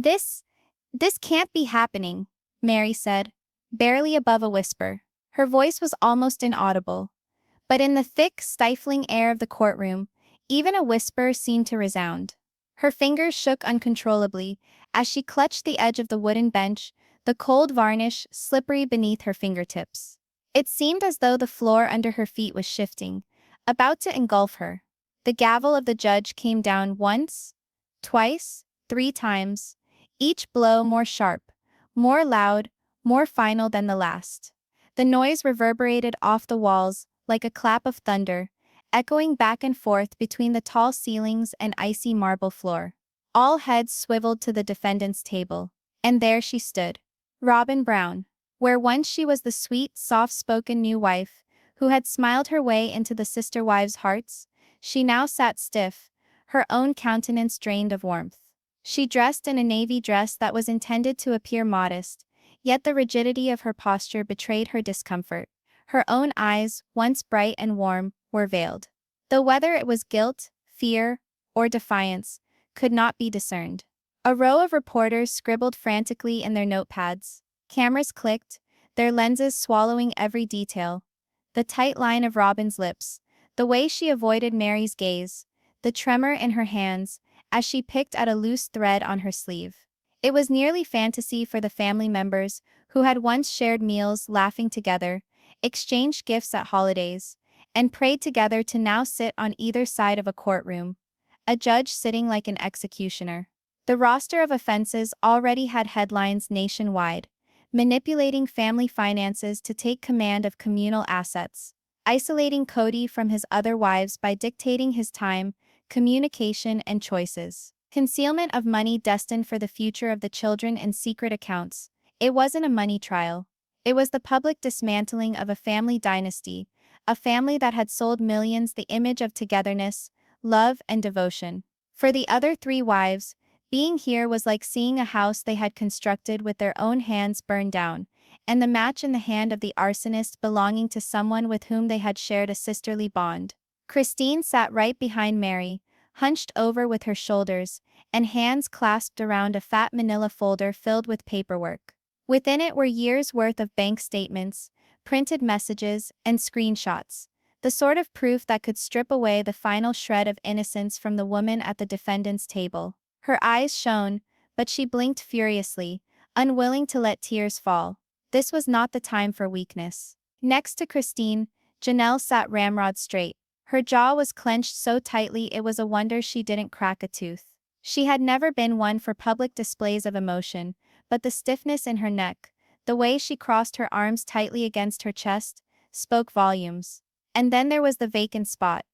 This, this can't be happening, Meri said, barely above a whisper. Her voice was almost inaudible, but in the thick, stifling air of the courtroom, even a whisper seemed to resound. Her fingers shook uncontrollably as she clutched the edge of the wooden bench, the cold varnish slippery beneath her fingertips. It seemed as though the floor under her feet was shifting, about to engulf her. The gavel of the judge came down once, twice, 3 times, each blow more sharp, more loud, more final than the last. The noise reverberated off the walls like a clap of thunder, echoing back and forth between the tall ceilings and icy marble floor. All heads swiveled to the defendant's table, and there she stood. Robyn Brown. Where once she was the sweet, soft-spoken new wife, who had smiled her way into the sister wives' hearts, she now sat stiff, her own countenance drained of warmth. She dressed in a navy dress that was intended to appear modest, yet the rigidity of her posture betrayed her discomfort. Her own eyes, once bright and warm, were veiled. Though whether it was guilt, fear, or defiance, could not be discerned. A row of reporters scribbled frantically in their notepads. Cameras clicked, their lenses swallowing every detail. The tight line of Robyn's lips, the way she avoided Meri's gaze, the tremor in her hands as she picked at a loose thread on her sleeve. It was nearly fantasy for the family members who had once shared meals laughing together, exchanged gifts at holidays, and prayed together to now sit on either side of a courtroom, a judge sitting like an executioner. The roster of offenses already had headlines nationwide: manipulating family finances to take command of communal assets, isolating Cody from his other wives by dictating his time, communication, and choices, concealment of money destined for the future of the children in secret accounts. It wasn't a money trial. It was the public dismantling of a family dynasty, a family that had sold millions the image of togetherness, love, and devotion. For the other 3 wives, being here was like seeing a house they had constructed with their own hands burn down, and the match in the hand of the arsonist belonging to someone with whom they had shared a sisterly bond. Christine sat right behind Meri, hunched over with her shoulders, and hands clasped around a fat manila folder filled with paperwork. Within it were years' worth of bank statements, printed messages, and screenshots, the sort of proof that could strip away the final shred of innocence from the woman at the defendant's table. Her eyes shone, but she blinked furiously, unwilling to let tears fall. This was not the time for weakness. Next to Christine, Janelle sat ramrod straight. Her jaw was clenched so tightly it was a wonder she didn't crack a tooth. She had never been one for public displays of emotion, but the stiffness in her neck, the way she crossed her arms tightly against her chest, spoke volumes. And then there was the vacant spot,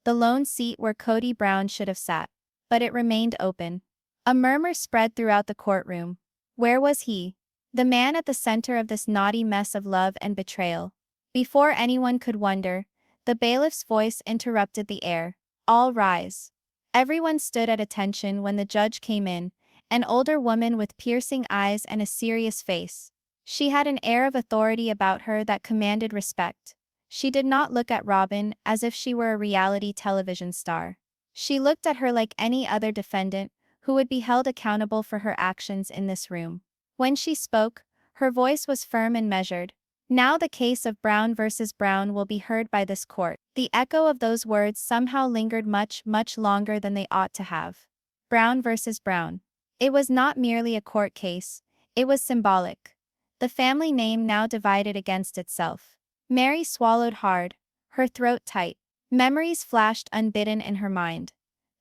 the lone seat where Cody Brown should have sat. But it remained open. A murmur spread throughout the courtroom. Where was he? The man at the center of this naughty mess of love and betrayal. Before anyone could wonder, the bailiff's voice interrupted the air. All rise. Everyone stood at attention when the judge came in, an older woman with piercing eyes and a serious face. She had an air of authority about her that commanded respect. She did not look at Robyn as if she were a reality television star. She looked at her like any other defendant who would be held accountable for her actions in this room. When she spoke, her voice was firm and measured. Now the case of Brown versus Brown will be heard by this court. The echo of those words somehow lingered much, much longer than they ought to have. Brown versus Brown. It was not merely a court case, it was symbolic. The family name now divided against itself. Meri swallowed hard, her throat tight. Memories flashed unbidden in her mind.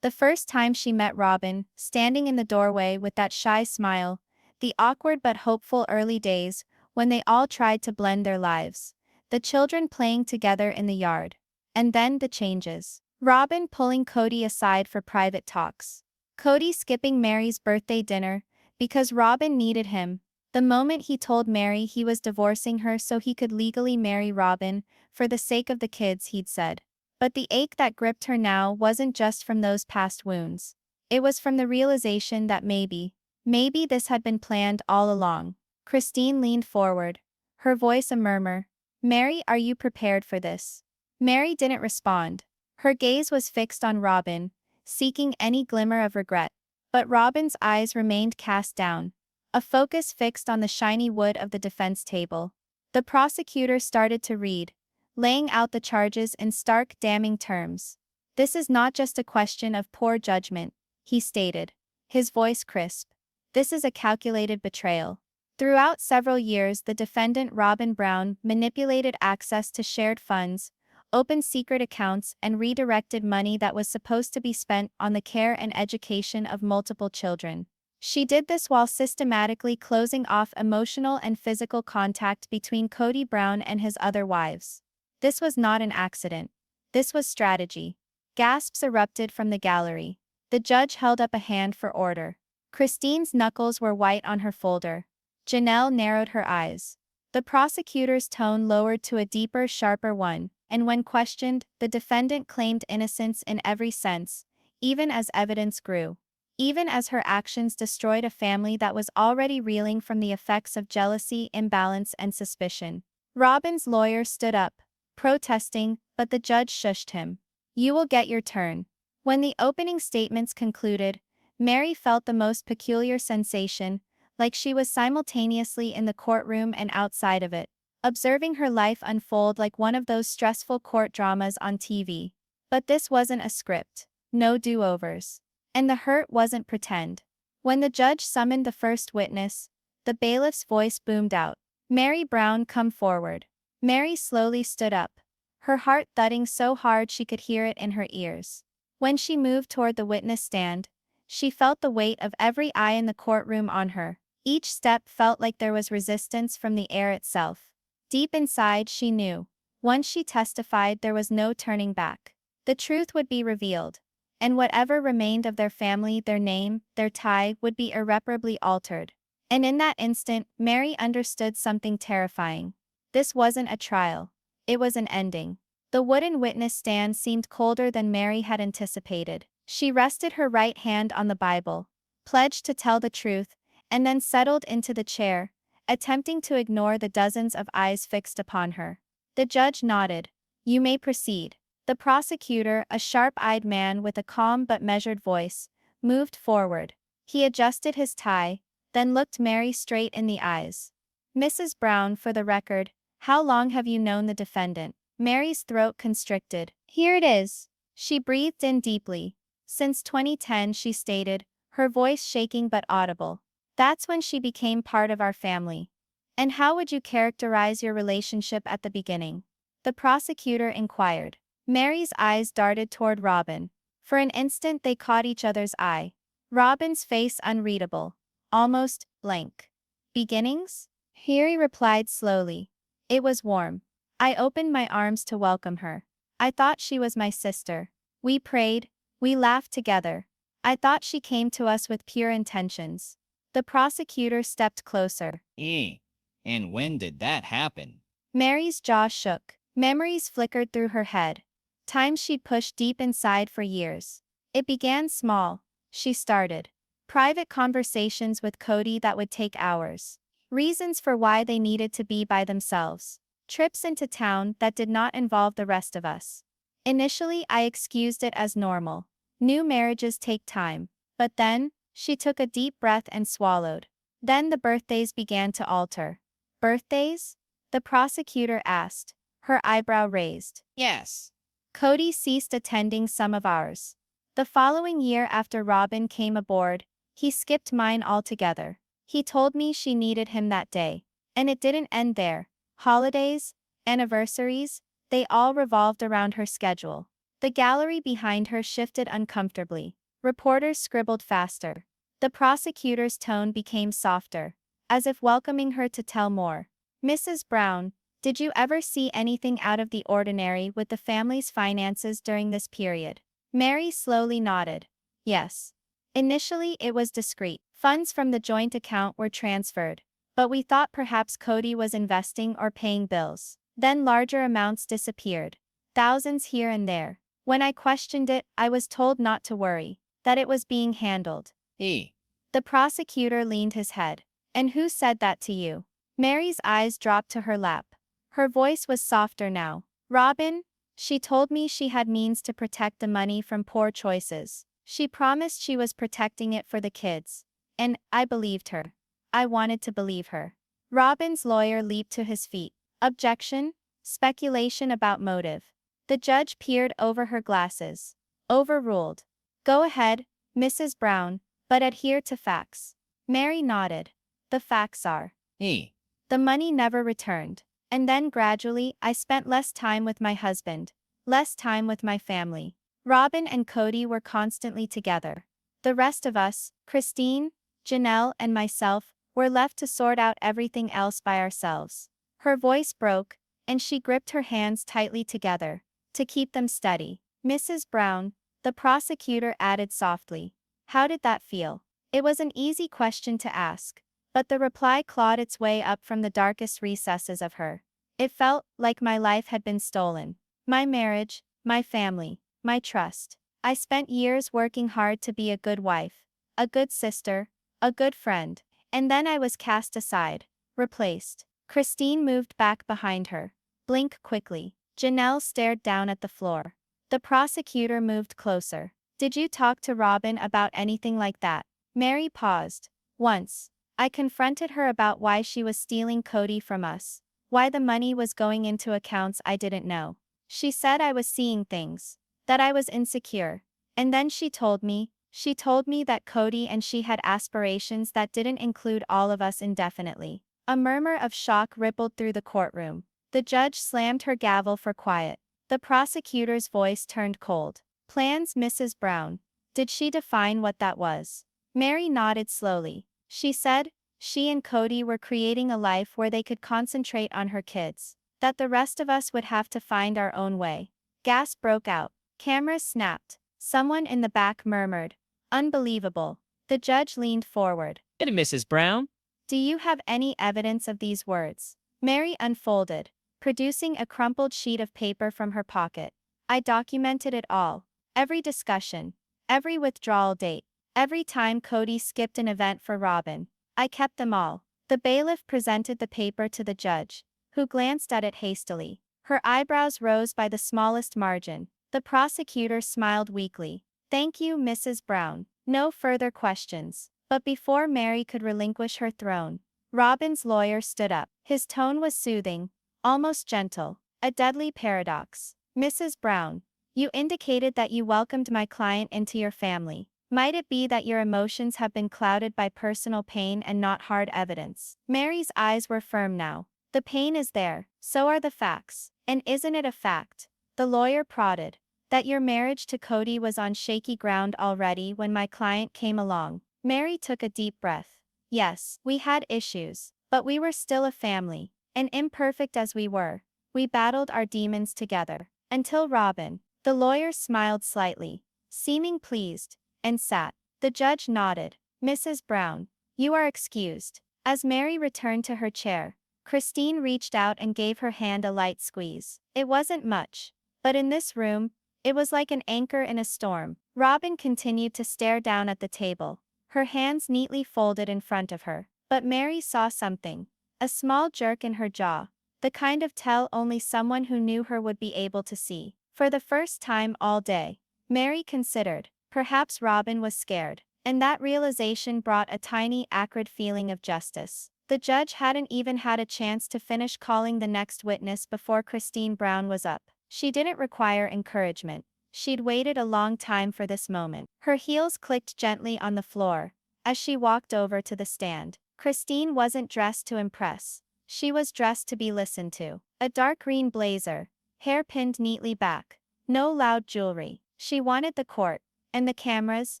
The first time she met Robyn, standing in the doorway with that shy smile, the awkward but hopeful early days when they all tried to blend their lives, the children playing together in the yard. And then the changes. Robyn pulling Cody aside for private talks. Cody skipping Meri's birthday dinner because Robyn needed him. The moment he told Meri he was divorcing her so he could legally marry Robyn for the sake of the kids, he'd said. But the ache that gripped her now wasn't just from those past wounds. It was from the realization that maybe this had been planned all along. Christine leaned forward, her voice a murmur. Meri, are you prepared for this? Meri didn't respond. Her gaze was fixed on Robyn, seeking any glimmer of regret. But Robyn's eyes remained cast down, a focus fixed on the shiny wood of the defense table. The prosecutor started to read, laying out the charges in stark, damning terms. "This is not just a question of poor judgment," he stated, his voice crisp. "This is a calculated betrayal." Throughout several years, the defendant Robyn Brown manipulated access to shared funds, opened secret accounts, and redirected money that was supposed to be spent on the care and education of multiple children. She did this while systematically closing off emotional and physical contact between Cody Brown and his other wives. This was not an accident. This was strategy. Gasps erupted from the gallery. The judge held up a hand for order. Christine's knuckles were white on her folder. Janelle narrowed her eyes. The prosecutor's tone lowered to a deeper, sharper one, and when questioned, the defendant claimed innocence in every sense, even as evidence grew. Even as her actions destroyed a family that was already reeling from the effects of jealousy, imbalance, and suspicion. Robyn's lawyer stood up, protesting, but the judge shushed him. "You will get your turn." When the opening statements concluded, Meri felt the most peculiar sensation, like she was simultaneously in the courtroom and outside of it, observing her life unfold like one of those stressful court dramas on TV. But this wasn't a script. No do-overs. And the hurt wasn't pretend. When the judge summoned the first witness, the bailiff's voice boomed out. "Meri Brown, come forward." Meri slowly stood up, her heart thudding so hard she could hear it in her ears. When she moved toward the witness stand, she felt the weight of every eye in the courtroom on her. Each step felt like there was resistance from the air itself. Deep inside, she knew. Once she testified, there was no turning back. The truth would be revealed, and whatever remained of their family, their name, their tie, would be irreparably altered. And in that instant, Meri understood something terrifying. This wasn't a trial. It was an ending. The wooden witness stand seemed colder than Meri had anticipated. She rested her right hand on the Bible, pledged to tell the truth, and then settled into the chair, attempting to ignore the dozens of eyes fixed upon her. The judge nodded. "You may proceed." The prosecutor, a sharp-eyed man with a calm but measured voice, moved forward. He adjusted his tie, then looked Meri straight in the eyes. "Mrs. Brown, for the record, how long have you known the defendant?" Meri's throat constricted. "Here it is." She breathed in deeply. "Since 2010, she stated, her voice shaking but audible. "That's when she became part of our family." "And how would you characterize your relationship at the beginning?" the prosecutor inquired. Meri's eyes darted toward Robyn. For an instant they caught each other's eye. Robyn's face unreadable, almost blank. "Beginnings?" Meri replied slowly. "It was warm. I opened my arms to welcome her. I thought she was my sister. We prayed, we laughed together. I thought she came to us with pure intentions." The prosecutor stepped closer. And when did that happen?" Meri's jaw shook. Memories flickered through her head. Times she'd pushed deep inside for years. It began small. She started private conversations with Cody that would take hours. Reasons for why they needed to be by themselves. Trips into town that did not involve the rest of us. Initially, I excused it as normal. New marriages take time. But then, she took a deep breath and swallowed. Then the birthdays began to alter. "Birthdays?" the prosecutor asked, her eyebrow raised. "Yes." "Cody ceased attending some of ours. The following year after Robyn came aboard, he skipped mine altogether. He told me she needed him that day. And it didn't end there. Holidays, anniversaries, they all revolved around her schedule." The gallery behind her shifted uncomfortably. Reporters scribbled faster. The prosecutor's tone became softer, as if welcoming her to tell more. "Mrs. Brown, did you ever see anything out of the ordinary with the family's finances during this period?" Meri slowly nodded. "Yes. Initially it was discreet. Funds from the joint account were transferred. But we thought perhaps Cody was investing or paying bills. Then larger amounts disappeared. Thousands here and there. When I questioned it, I was told not to worry, that it was being handled." The prosecutor leaned his head. "And who said that to you?" Meri's eyes dropped to her lap. Her voice was softer now. "Robyn, she told me she had means to protect the money from poor choices. She promised she was protecting it for the kids. And I believed her. I wanted to believe her. Robyn's lawyer leaped to his feet. Objection? Speculation about motive. The judge peered over her glasses. Overruled. Go ahead, Mrs. Brown, but adhere to facts. Meri nodded. The facts are. E. The money never returned. And then gradually I spent less time with my husband. Less time with my family. Robyn and Cody were constantly together. The rest of us, Christine, Janelle and myself, were left to sort out everything else by ourselves. Her voice broke, and she gripped her hands tightly together, to keep them steady. Mrs. Brown, the prosecutor added softly. How did that feel? It was an easy question to ask, but the reply clawed its way up from the darkest recesses of her. It felt like my life had been stolen. My marriage, my family, my trust. I spent years working hard to be a good wife, a good sister, a good friend, and then I was cast aside, replaced. Christine moved back behind her. Blink quickly. Janelle stared down at the floor. The prosecutor moved closer. Did you talk to Robyn about anything like that? Meri paused. Once. I confronted her about why she was stealing Cody from us. Why the money was going into accounts I didn't know. She said I was seeing things. That I was insecure. And then she told me that Cody and she had aspirations that didn't include all of us indefinitely. A murmur of shock rippled through the courtroom. The judge slammed her gavel for quiet. The prosecutor's voice turned cold. Plans, Mrs. Brown. Did she define what that was? Meri nodded slowly. She said, she and Cody were creating a life where they could concentrate on her kids. That the rest of us would have to find our own way. Gas broke out. Cameras snapped. Someone in the back murmured. Unbelievable. The judge leaned forward. Mrs. Brown? Do you have any evidence of these words? Meri unfolded, producing a crumpled sheet of paper from her pocket. I documented it all. Every discussion. Every withdrawal date. Every time Cody skipped an event for Robyn. I kept them all. The bailiff presented the paper to the judge, who glanced at it hastily. Her eyebrows rose by the smallest margin. The prosecutor smiled weakly. Thank you, Mrs. Brown. No further questions. But before Meri could relinquish her throne, Robyn's lawyer stood up. His tone was soothing, almost gentle, a deadly paradox. Mrs. Brown, you indicated that you welcomed my client into your family. Might it be that your emotions have been clouded by personal pain and not hard evidence? Meri's eyes were firm now. The pain is there, so are the facts. And isn't it a fact? The lawyer prodded. That your marriage to Cody was on shaky ground already when my client came along. Meri took a deep breath. Yes, we had issues, but we were still a family. And imperfect as we were, we battled our demons together. Until Robyn. The lawyer smiled slightly, seeming pleased, and sat. The judge nodded. Mrs. Brown, you are excused. As Meri returned to her chair, Christine reached out and gave her hand a light squeeze. It wasn't much, but in this room, it was like an anchor in a storm. Robyn continued to stare down at the table, her hands neatly folded in front of her. But Meri saw something. A small jerk in her jaw. The kind of tell only someone who knew her would be able to see. For the first time all day, Meri considered. Perhaps Robyn was scared. And that realization brought a tiny acrid feeling of justice. The judge hadn't even had a chance to finish calling the next witness before Christine Brown was up. She didn't require encouragement. She'd waited a long time for this moment. Her heels clicked gently on the floor as she walked over to the stand. Christine wasn't dressed to impress. She was dressed to be listened to. A dark green blazer, hair pinned neatly back. No loud jewelry. She wanted the court, and the cameras,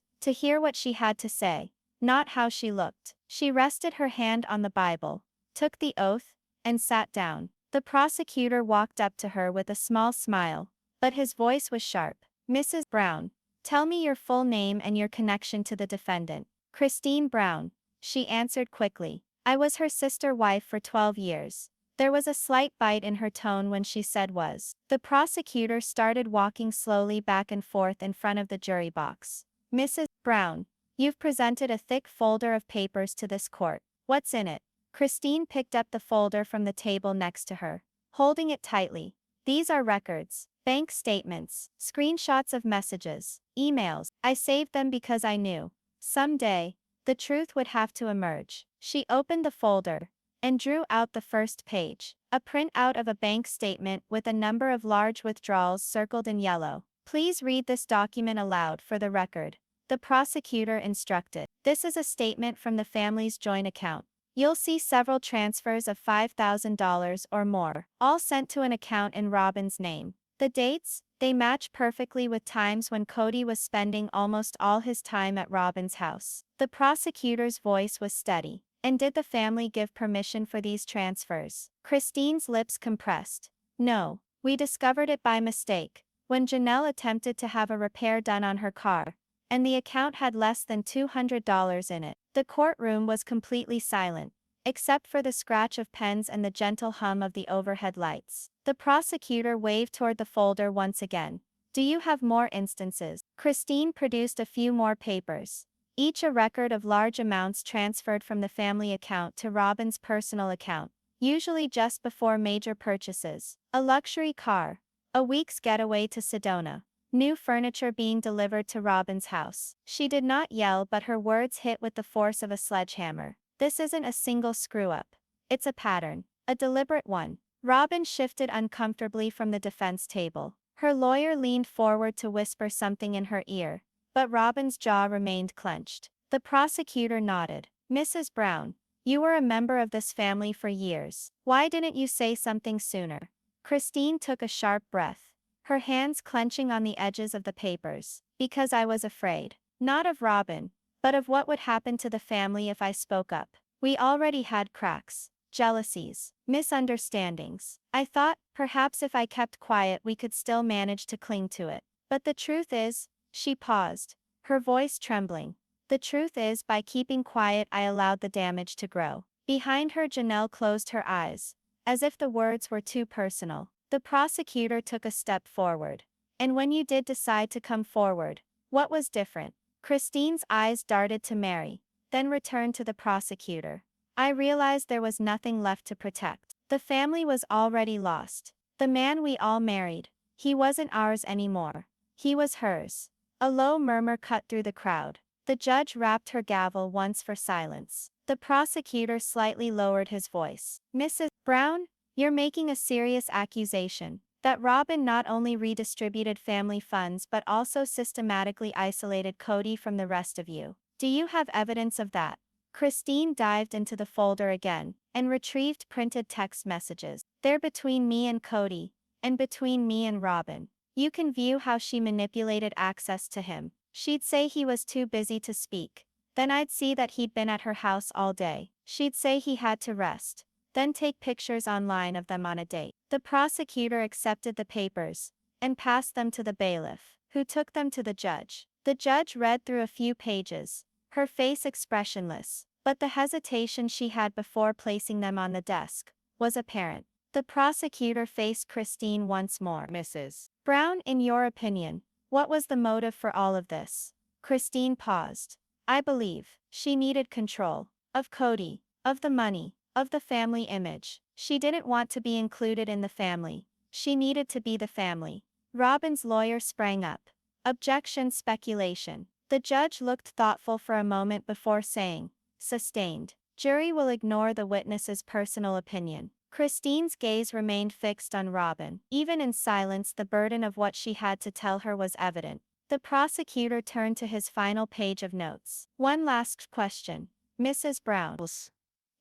to hear what she had to say, not how she looked. She rested her hand on the Bible, took the oath, and sat down. The prosecutor walked up to her with a small smile, but his voice was sharp. Mrs. Brown, tell me your full name and your connection to the defendant. Christine Brown, she answered quickly. I was her sister wife for 12 years. There was a slight bite in her tone when she said was. The prosecutor started walking slowly back and forth in front of the jury box. Mrs. Brown, you've presented a thick folder of papers to this court. What's in it? Christine picked up the folder from the table next to her, holding it tightly. These are records, bank statements, screenshots of messages, emails. I saved them because I knew someday the truth would have to emerge. She opened the folder and drew out the first page, a printout of a bank statement with a number of large withdrawals circled in yellow. Please read this document aloud for the record, the prosecutor instructed. This is a statement from the family's joint account. You'll see several transfers of $5,000 or more, all sent to an account in Robyn's name. The dates, they match perfectly with times when Cody was spending almost all his time at Robyn's house. The prosecutor's voice was steady. And did the family give permission for these transfers? Christine's lips compressed. No, we discovered it by mistake, when Janelle attempted to have a repair done on her car, and the account had less than $200 in it. The courtroom was completely silent, except for the scratch of pens and the gentle hum of the overhead lights. The prosecutor waved toward the folder once again. Do you have more instances? Christine produced a few more papers, each a record of large amounts transferred from the family account to Robyn's personal account, usually just before major purchases. A luxury car, a week's getaway to Sedona, new furniture being delivered to Robyn's house. She did not yell, but her words hit with the force of a sledgehammer. This isn't a single screw-up. It's a pattern, a deliberate one. Robyn shifted uncomfortably from the defense table. Her lawyer leaned forward to whisper something in her ear, but Robyn's jaw remained clenched. The prosecutor nodded. Mrs. Brown, you were a member of this family for years. Why didn't you say something sooner? Christine took a sharp breath, her hands clenching on the edges of the papers. Because I was afraid. Not of Robyn, but of what would happen to the family if I spoke up. We already had cracks, jealousies, misunderstandings. I thought, perhaps if I kept quiet we could still manage to cling to it. But the truth is, she paused, her voice trembling. The truth is, by keeping quiet I allowed the damage to grow. Behind her, Janelle closed her eyes, as if the words were too personal. The prosecutor took a step forward. And when you did decide to come forward, what was different? Christine's eyes darted to Meri, then returned to the prosecutor. I realized there was nothing left to protect. The family was already lost. The man we all married, he wasn't ours anymore. He was hers. A low murmur cut through the crowd. The judge rapped her gavel once for silence. The prosecutor slightly lowered his voice. Mrs. Brown, you're making a serious accusation that Robyn not only redistributed family funds but also systematically isolated Cody from the rest of you. Do you have evidence of that? Christine dived into the folder again and retrieved printed text messages. They're between me and Cody, and between me and Robyn. You can view how she manipulated access to him. She'd say he was too busy to speak. Then I'd see that he'd been at her house all day. She'd say he had to rest, then take pictures online of them on a date. The prosecutor accepted the papers and passed them to the bailiff, who took them to the judge. The judge read through a few pages, her face expressionless, but the hesitation she had before placing them on the desk was apparent. The prosecutor faced Christine once more. Mrs. Brown, in your opinion, what was the motive for all of this? Christine paused. I believe she needed control of Cody, of the money, of the family image. She didn't want to be included in the family. She needed to be the family. Robyn's lawyer sprang up. Objection, speculation. The judge looked thoughtful for a moment before saying, sustained. Jury will ignore the witness's personal opinion. Christine's gaze remained fixed on Robyn. Even in silence, the burden of what she had to tell her was evident. The prosecutor turned to his final page of notes. One last question. Mrs. Brown,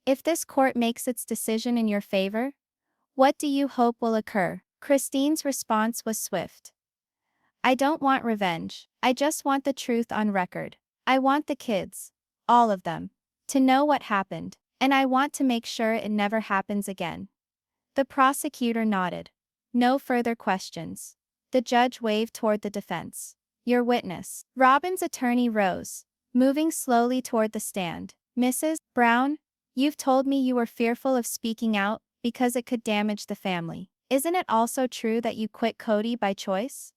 if this court makes its decision in your favor, what do you hope will occur? Christine's response was swift. I don't want revenge. I just want the truth on record. I want the kids, all of them, to know what happened, and I want to make sure it never happens again. The prosecutor nodded. No further questions. The judge waved toward the defense. Your witness. Robyn's attorney rose, moving slowly toward the stand. Mrs. Brown, you've told me you were fearful of speaking out because it could damage the family. Isn't it also true that you quit Cody by choice?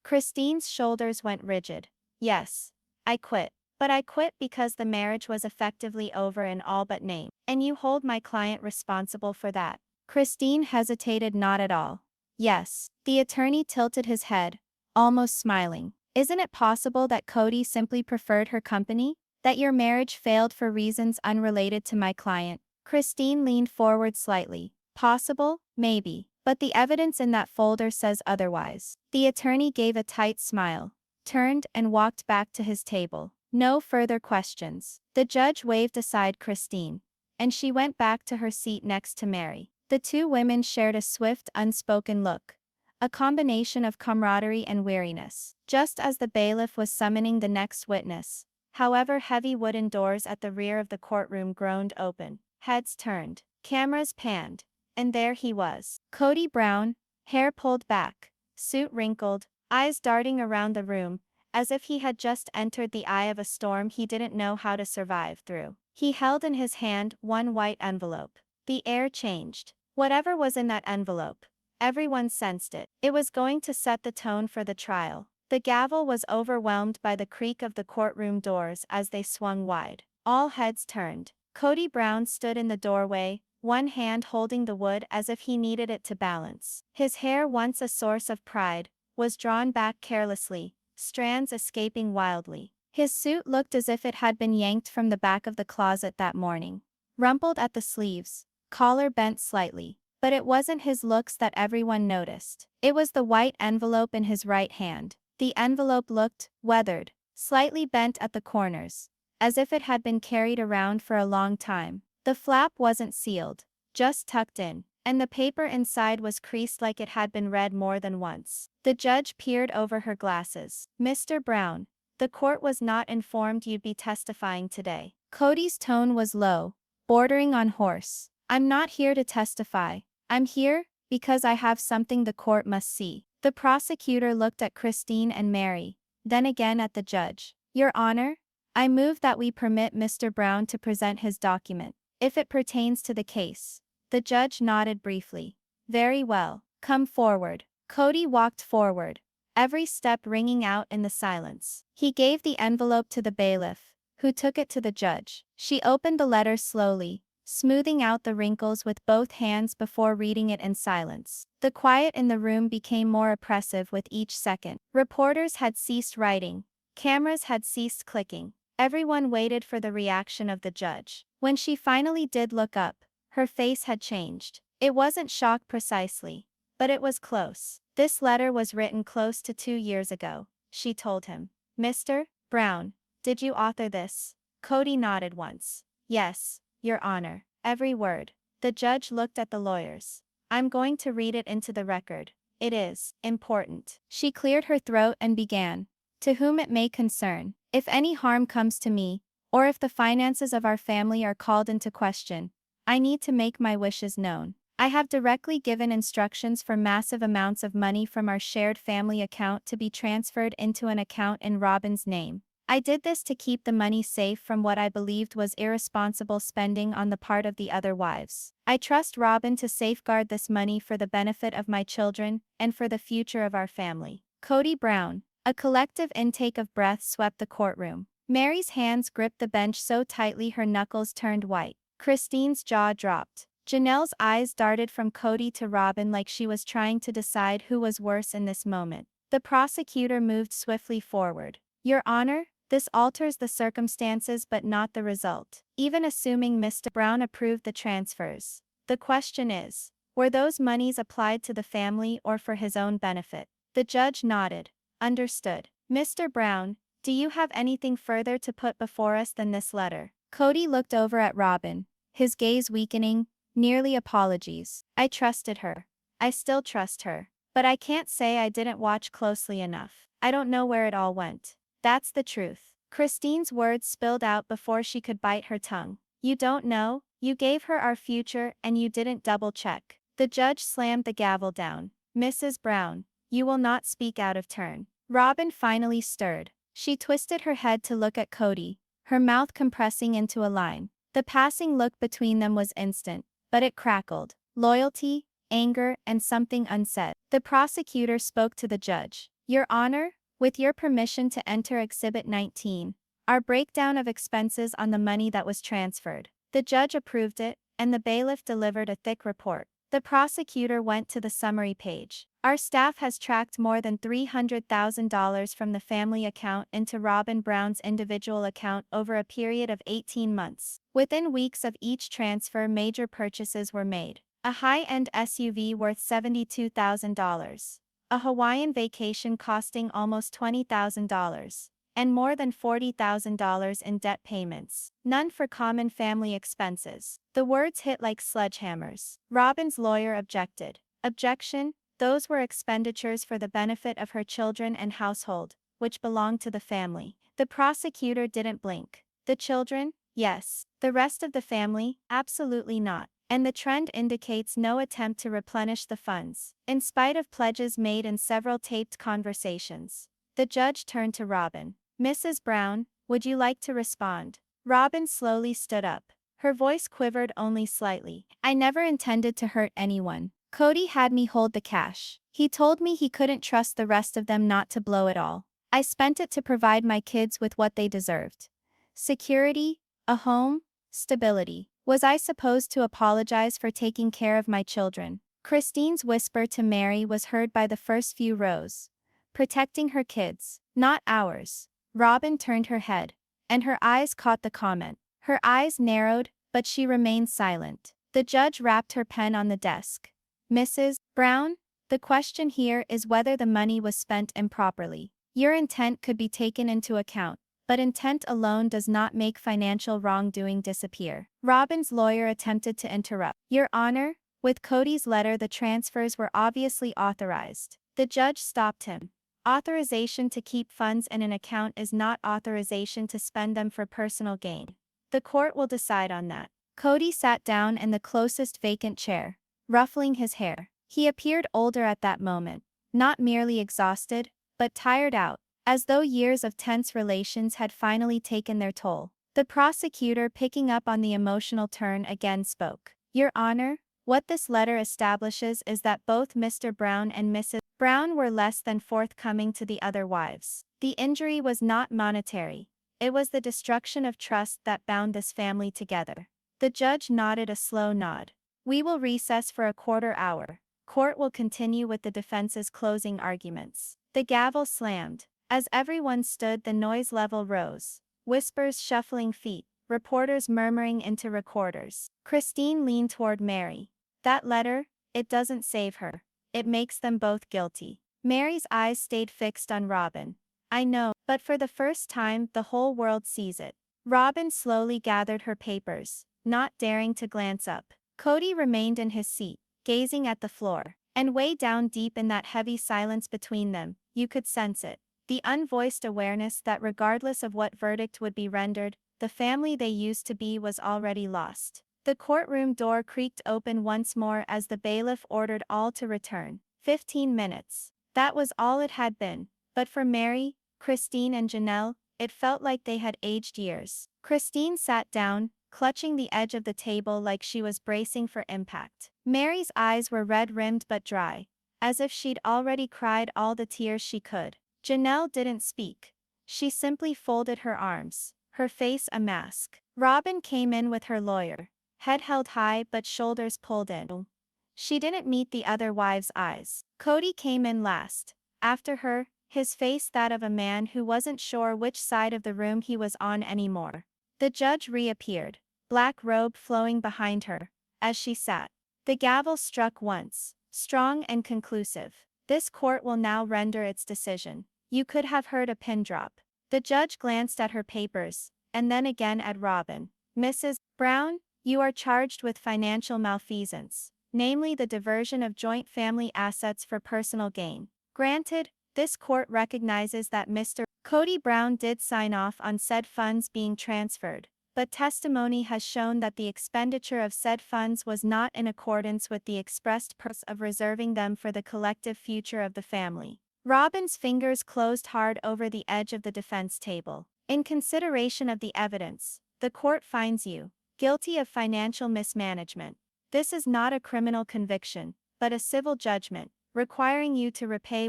Christine's shoulders went rigid. Yes, I quit. But I quit because the marriage was effectively over in all but name. And you hold my client responsible for that. Christine hesitated. Not at all. Yes. The attorney tilted his head, almost smiling. Isn't it possible that Cody simply preferred her company? That your marriage failed for reasons unrelated to my client? Christine leaned forward slightly. Possible? Maybe. But the evidence in that folder says otherwise. The attorney gave a tight smile, turned and walked back to his table. No further questions. The judge waved aside Christine, and she went back to her seat next to Meri. The two women shared a swift, unspoken look, a combination of camaraderie and weariness. Just as the bailiff was summoning the next witness, however, heavy wooden doors at the rear of the courtroom groaned open. Heads turned, cameras panned, and there he was. Cody Brown, hair pulled back, suit wrinkled, eyes darting around the room, as if he had just entered the eye of a storm he didn't know how to survive through. He held in his hand one white envelope. The air changed. Whatever was in that envelope, everyone sensed it. It was going to set the tone for the trial. The gavel was overwhelmed by the creak of the courtroom doors as they swung wide. All heads turned. Cody Brown stood in the doorway, one hand holding the wood as if he needed it to balance. His hair, once a source of pride, was drawn back carelessly, strands escaping wildly. His suit looked as if it had been yanked from the back of the closet that morning. Rumpled at the sleeves, collar bent slightly. But it wasn't his looks that everyone noticed. It was the white envelope in his right hand. The envelope looked weathered, slightly bent at the corners, as if it had been carried around for a long time. The flap wasn't sealed, just tucked in, and the paper inside was creased like it had been read more than once. The judge peered over her glasses. Mr. Brown, the court was not informed you'd be testifying today. Cody's tone was low, bordering on hoarse. I'm not here to testify. I'm here because I have something the court must see. The prosecutor looked at Christine and Meri, then again at the judge. Your Honor, I move that we permit Mr. Brown to present his document, if it pertains to the case. The judge nodded briefly. Very well. Come forward. Cody walked forward, every step ringing out in the silence. He gave the envelope to the bailiff, who took it to the judge. She opened the letter slowly, smoothing out the wrinkles with both hands before reading it in silence. The quiet in the room became more oppressive with each second. Reporters had ceased writing. Cameras had ceased clicking. Everyone waited for the reaction of the judge. When she finally did look up, her face had changed. It wasn't shock precisely, but it was close. This letter was written close to 2 years ago, she told him. Mr. Brown, did you author this? Cody nodded once. Yes, Your Honor. Every word. The judge looked at the lawyers. I'm going to read it into the record. It is important. She cleared her throat and began. To whom it may concern, if any harm comes to me, or if the finances of our family are called into question, I need to make my wishes known. I have directly given instructions for massive amounts of money from our shared family account to be transferred into an account in Robyn's name. I did this to keep the money safe from what I believed was irresponsible spending on the part of the other wives. I trust Robyn to safeguard this money for the benefit of my children and for the future of our family. Cody Brown. A collective intake of breath swept the courtroom. Meri's hands gripped the bench so tightly her knuckles turned white. Christine's jaw dropped. Janelle's eyes darted from Cody to Robyn like she was trying to decide who was worse in this moment. The prosecutor moved swiftly forward. Your Honor, this alters the circumstances but not the result. Even assuming Mr. Brown approved the transfers, the question is, were those monies applied to the family or for his own benefit? The judge nodded. Understood. Mr. Brown, do you have anything further to put before us than this letter? Cody looked over at Robyn, his gaze weakening. Nearly apologies. I trusted her. I still trust her. But I can't say I didn't watch closely enough. I don't know where it all went. That's the truth. Christine's words spilled out before she could bite her tongue. You don't know? You gave her our future and you didn't double check. The judge slammed the gavel down. Mrs. Brown, you will not speak out of turn. Robyn finally stirred. She twisted her head to look at Cody, her mouth compressing into a line. The passing look between them was instant, but it crackled. Loyalty, anger, and something unsaid. The prosecutor spoke to the judge. Your Honor, with your permission to enter Exhibit 19, our breakdown of expenses on the money that was transferred. The judge approved it, and the bailiff delivered a thick report. The prosecutor went to the summary page. Our staff has tracked more than $300,000 from the family account into Robyn Brown's individual account over a period of 18 months. Within weeks of each transfer, major purchases were made. A high-end SUV worth $72,000. A Hawaiian vacation costing almost $20,000. And more than $40,000 in debt payments. None for common family expenses. The words hit like sledgehammers. Robyn's lawyer objected. Objection: those were expenditures for the benefit of her children and household, which belonged to the family. The prosecutor didn't blink. The children? Yes. The rest of the family? Absolutely not. And the trend indicates no attempt to replenish the funds, in spite of pledges made in several taped conversations. The judge turned to Robyn. Mrs. Brown, would you like to respond? Robyn slowly stood up. Her voice quivered only slightly. I never intended to hurt anyone. Cody had me hold the cash. He told me he couldn't trust the rest of them not to blow it all. I spent it to provide my kids with what they deserved. Security, a home, stability. Was I supposed to apologize for taking care of my children? Christine's whisper to Meri was heard by the first few rows. Protecting her kids, not ours. Robyn turned her head, and her eyes caught the comment. Her eyes narrowed, but she remained silent. The judge rapped her pen on the desk. Mrs. Brown, the question here is whether the money was spent improperly. Your intent could be taken into account, but intent alone does not make financial wrongdoing disappear. Robyn's lawyer attempted to interrupt. Your Honor, with Cody's letter the transfers were obviously authorized. The judge stopped him. Authorization to keep funds in an account is not authorization to spend them for personal gain. The court will decide on that. Cody sat down in the closest vacant chair, ruffling his hair. He appeared older at that moment, not merely exhausted, but tired out, as though years of tense relations had finally taken their toll. The prosecutor, picking up on the emotional turn, again spoke. Your Honor, what this letter establishes is that both Mr. Brown and Mrs. Brown were less than forthcoming to the other wives. The injury was not monetary. It was the destruction of trust that bound this family together. The judge nodded a slow nod. We will recess for a quarter hour. Court will continue with the defense's closing arguments. The gavel slammed. As everyone stood, the noise level rose. Whispers, shuffling feet, reporters murmuring into recorders. Christine leaned toward Meri. That letter, it doesn't save her. It makes them both guilty. Meri's eyes stayed fixed on Robyn. I know, but for the first time, the whole world sees it. Robyn slowly gathered her papers, not daring to glance up. Cody remained in his seat, gazing at the floor. And way down deep in that heavy silence between them, you could sense it. The unvoiced awareness that regardless of what verdict would be rendered, the family they used to be was already lost. The courtroom door creaked open once more as the bailiff ordered all to return. 15 minutes. That was all it had been. But for Meri, Christine and Janelle, it felt like they had aged years. Christine sat down, clutching the edge of the table like she was bracing for impact. Meri's eyes were red-rimmed but dry, as if she'd already cried all the tears she could. Janelle didn't speak. She simply folded her arms, her face a mask. Robyn came in with her lawyer, head held high but shoulders pulled in. She didn't meet the other wives' eyes. Cody came in last. After her, his face that of a man who wasn't sure which side of the room he was on anymore. The judge reappeared, black robe flowing behind her, as she sat. The gavel struck once, strong and conclusive. This court will now render its decision. You could have heard a pin drop. The judge glanced at her papers, and then again at Robyn. Mrs. Brown, you are charged with financial malfeasance, namely the diversion of joint family assets for personal gain. Granted, this court recognizes that Mr. Cody Brown did sign off on said funds being transferred, but testimony has shown that the expenditure of said funds was not in accordance with the expressed purpose of reserving them for the collective future of the family. Robyn's fingers closed hard over the edge of the defense table. In consideration of the evidence, the court finds you guilty of financial mismanagement. This is not a criminal conviction, but a civil judgment, requiring you to repay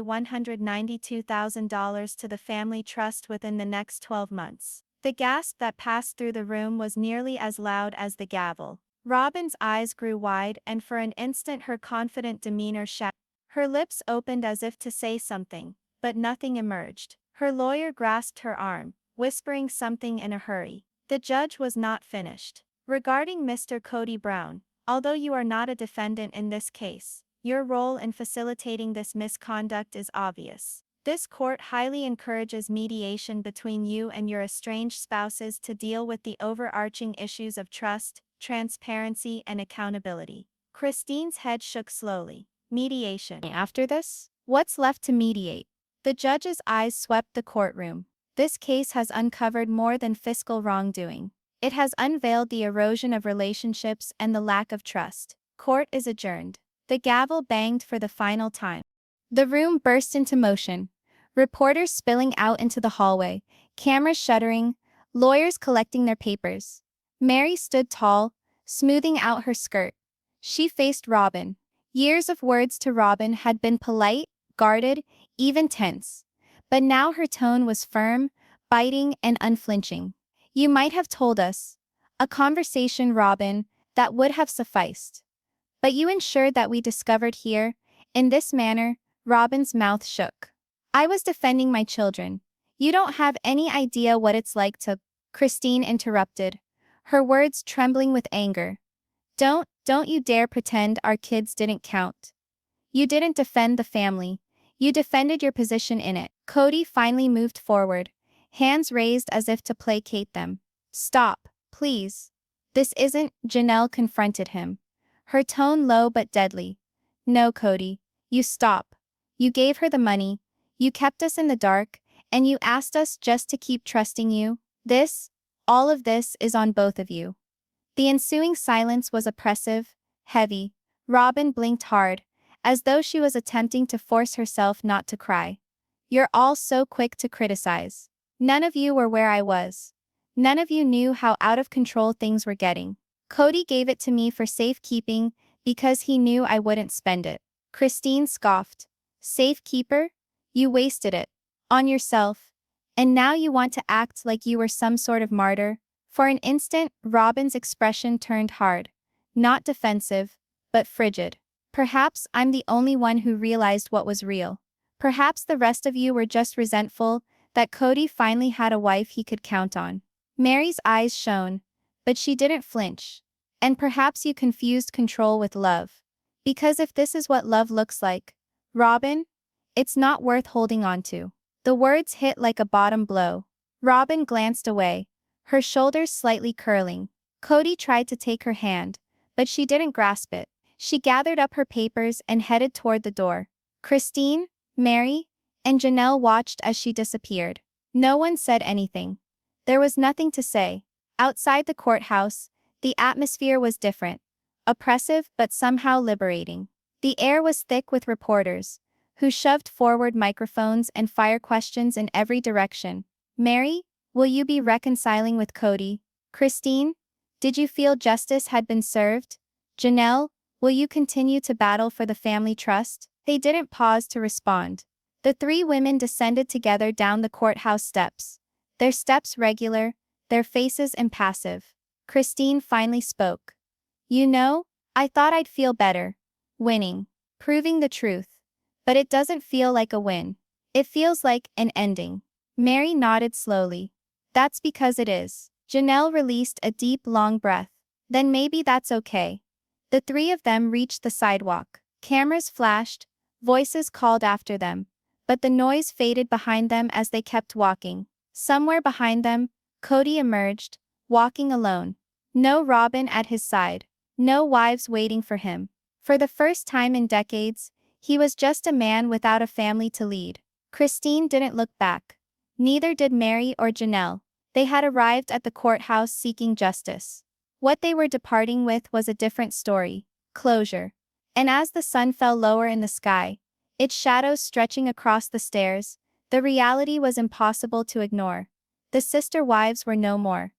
$192,000 to the family trust within the next 12 months. The gasp that passed through the room was nearly as loud as the gavel. Robyn's eyes grew wide and for an instant her confident demeanor shattered. Her lips opened as if to say something, but nothing emerged. Her lawyer grasped her arm, whispering something in a hurry. The judge was not finished. Regarding Mr. Cody Brown, although you are not a defendant in this case, your role in facilitating this misconduct is obvious. This court highly encourages mediation between you and your estranged spouses to deal with the overarching issues of trust, transparency, and accountability. Christine's head shook slowly. Mediation. After this? What's left to mediate? The judge's eyes swept the courtroom. This case has uncovered more than fiscal wrongdoing. It has unveiled the erosion of relationships and the lack of trust. Court is adjourned. The gavel banged for the final time. The room burst into motion. Reporters spilling out into the hallway, cameras shuddering, lawyers collecting their papers. Meri stood tall, smoothing out her skirt. She faced Robyn. Years of words to Robyn had been polite, guarded, even tense. But now her tone was firm, biting, and unflinching. You might have told us. A conversation, Robyn, that would have sufficed. But you ensured that we discovered here, in this manner. Robyn's mouth shook. I was defending my children. You don't have any idea what it's like to. Christine interrupted, her words trembling with anger. Don't you dare pretend our kids didn't count. You didn't defend the family. You defended your position in it. Cody finally moved forward, hands raised as if to placate them. Stop, please. This isn't. Janelle confronted him, her tone low but deadly. No, Cody, you stop. You gave her the money, you kept us in the dark, and you asked us just to keep trusting you. All of this is on both of you. The ensuing silence was oppressive, heavy. Robyn blinked hard, as though she was attempting to force herself not to cry. You're all so quick to criticize. None of you were where I was. None of you knew how out of control things were getting. Cody gave it to me for safekeeping because he knew I wouldn't spend it. Christine scoffed. Safekeeper? You wasted it. On yourself. And now you want to act like you were some sort of martyr? For an instant, Robyn's expression turned hard. Not defensive, but frigid. Perhaps I'm the only one who realized what was real. Perhaps the rest of you were just resentful that Cody finally had a wife he could count on. Meri's eyes shone, but she didn't flinch. And perhaps you confused control with love. Because if this is what love looks like, Robyn, it's not worth holding on to. The words hit like a bottom blow. Robyn glanced away, her shoulders slightly curling. Cody tried to take her hand, but she didn't grasp it. She gathered up her papers and headed toward the door. Christine, Meri, and Janelle watched as she disappeared. No one said anything. There was nothing to say. Outside the courthouse, the atmosphere was different. Oppressive but somehow liberating. The air was thick with reporters, who shoved forward microphones and fired questions in every direction. Meri, will you be reconciling with Cody? Christine, did you feel justice had been served? Janelle, will you continue to battle for the family trust? They didn't pause to respond. The three women descended together down the courthouse steps. Their steps regular, their faces impassive. Christine finally spoke. You know, I thought I'd feel better. Winning. Proving the truth. But it doesn't feel like a win. It feels like an ending. Meri nodded slowly. That's because it is. Janelle released a deep, long breath. Then maybe that's okay. The three of them reached the sidewalk. Cameras flashed, voices called after them. But the noise faded behind them as they kept walking. Somewhere behind them, Cody emerged, walking alone. No Robyn at his side. No wives waiting for him. For the first time in decades, he was just a man without a family to lead. Christine didn't look back. Neither did Meri or Janelle. They had arrived at the courthouse seeking justice. What they were departing with was a different story. Closure. And as the sun fell lower in the sky, its shadows stretching across the stairs, the reality was impossible to ignore. The sister wives were no more.